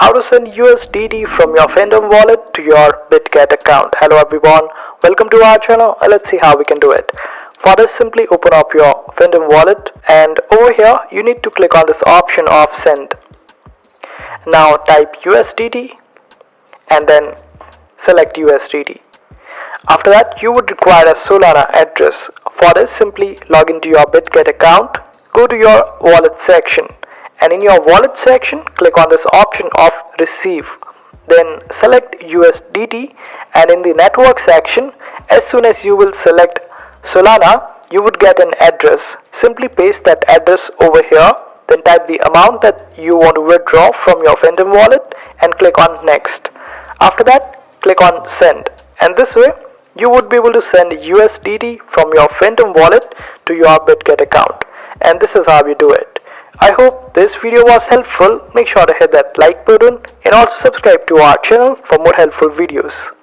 how to send USDT from your Phantom wallet to your Bitget account. Hello everyone, welcome to our channel and let's see how we can do it. For this, simply open up your Phantom wallet and over here you need to click on this option of send. Now type USDT and then select USDT. After that, you would require a Solana address. For this, simply log into your Bitget account, go to your wallet section, and in your wallet section, click on this option of receive. Then select USDT, and in the network section, as soon as you will select Solana, you would get an address. Simply paste that address over here, then type the amount that you want to withdraw from your Phantom wallet and click on next. After that, click on send, and this way you would be able to send USDT from your Phantom wallet to your Bitget account. And this is how you do it. I hope this video was helpful. Make sure to hit that like button and also subscribe to our channel for more helpful videos.